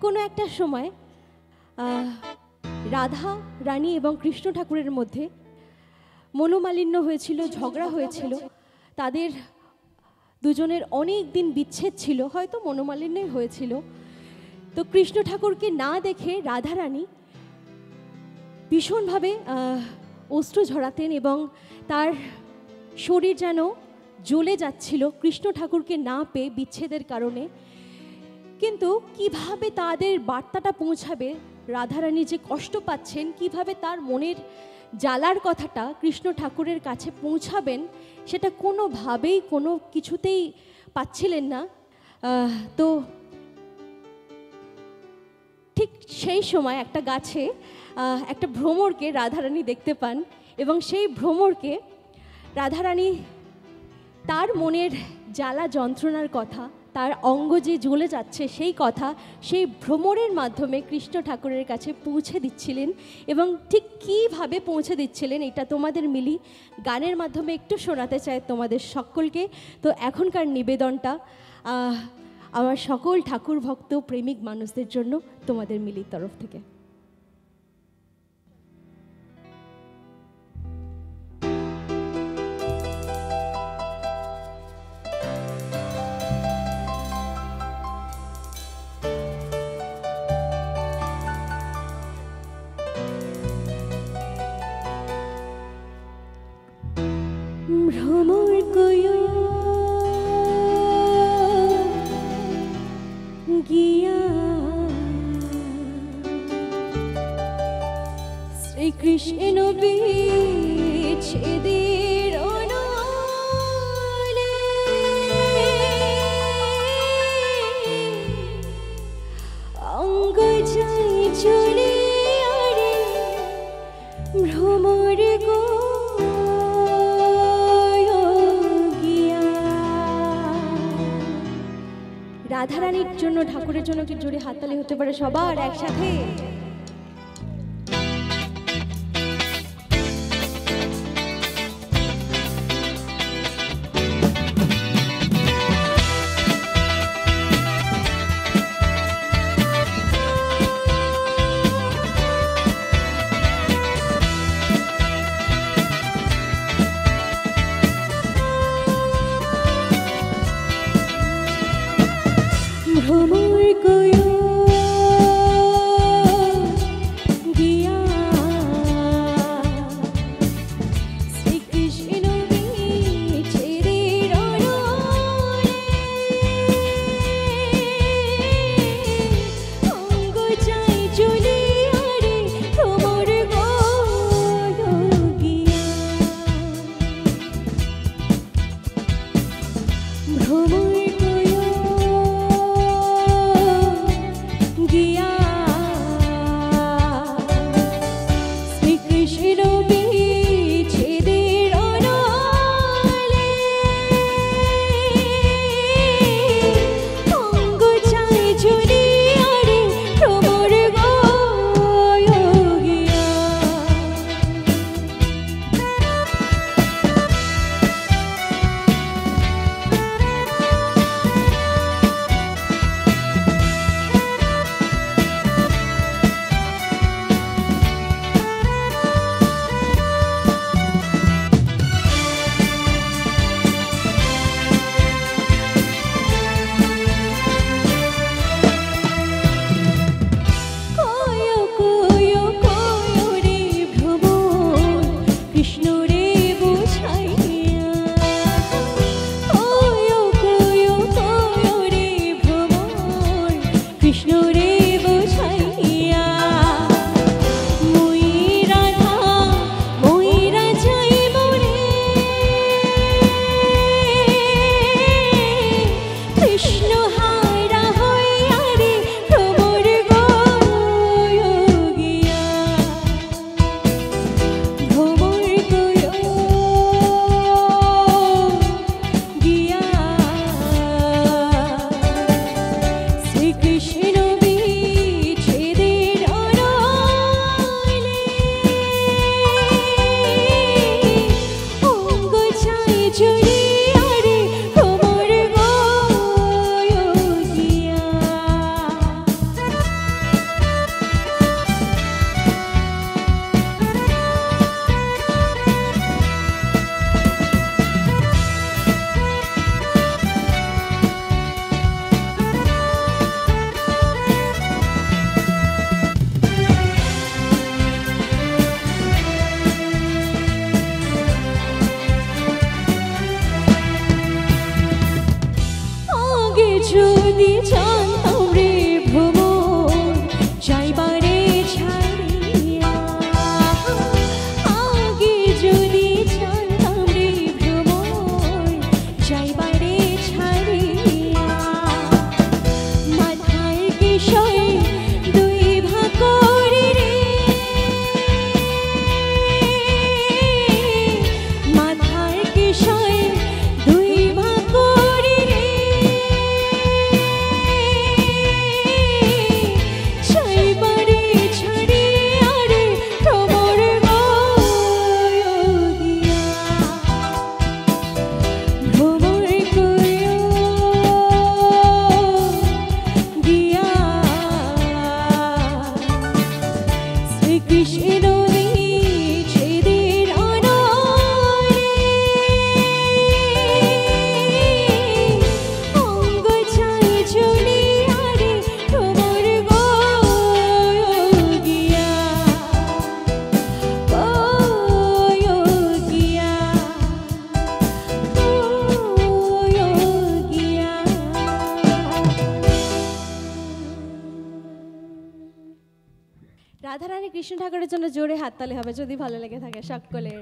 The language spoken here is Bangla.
কোনো একটা সময় রাধা রানী এবং কৃষ্ণ ঠাকুরের মধ্যে মনোমালিন্য হয়েছিল, ঝগড়া হয়েছিল। তাদের দুজনের অনেক দিন বিচ্ছেদ ছিল, হয়তো মনোমালিন্যই হয়েছিল। তো কৃষ্ণ ঠাকুরকে না দেখে রাধা রানী ভীষণভাবে অশ্রু ঝরাতেন এবং তার শরীর যেন জ্বলে যাচ্ছিল কৃষ্ণ ঠাকুরকে না পেয়ে বিচ্ছেদের কারণে। কিন্তু কিভাবে তাদের বার্তাটা পৌঁছাবে, রাধারানী যে কষ্ট পাচ্ছেন, কিভাবে তার মনের জ্বালার কথাটা কৃষ্ণ ঠাকুরের কাছে পৌঁছাবেন, সেটা কোনোভাবেই কোনো কিছুতেই পাচ্ছিলেন না। তো ঠিক সেই সময় একটা গাছে একটা ভ্রমরকে রাধারানী দেখতে পান এবং সেই ভ্রমরকে রাধারানী তার মনের জ্বালা যন্ত্রণার কথা, তার অঙ্গ যে জ্বলে যাচ্ছে সেই কথা সেই ভ্রমরের মাধ্যমে কৃষ্ণ ঠাকুরের কাছে পৌঁছে দিচ্ছিলেন। এবং ঠিক কীভাবে পৌঁছে দিচ্ছিলেন এটা তোমাদের মিলি গানের মাধ্যমে একটু শোনাতে চাই তোমাদের সকলকে। তো এখনকার নিবেদনটা আমার সকল ঠাকুর ভক্ত প্রেমিক মানুষদের জন্য তোমাদের মিলির তরফ থেকে। ভ্রমর কয়ো গিয়া শ্রীকৃষ্ণ বিচ্ছেদের অনলে অঙ্গ যাই চলে আরে ভ্রমর গো রাধারানীর জন্য, ঠাকুরের জন্য কি জোরে হাততালি হতে পারে সবার একসাথে? ভ্রমর কয়ো গিয়া শ্রীকৃষ্ণ বিচ্ছেদের অনলে অঙ্গ যাই চলে আরে ভ্রমর গো গিয়া ভ্রমর কৃষ্ণ রাধারানী কৃষ্ণ ঠাকুরের জন্য জোরে হাততালি হবে যদি ভালো লেগে থাকে সকলের।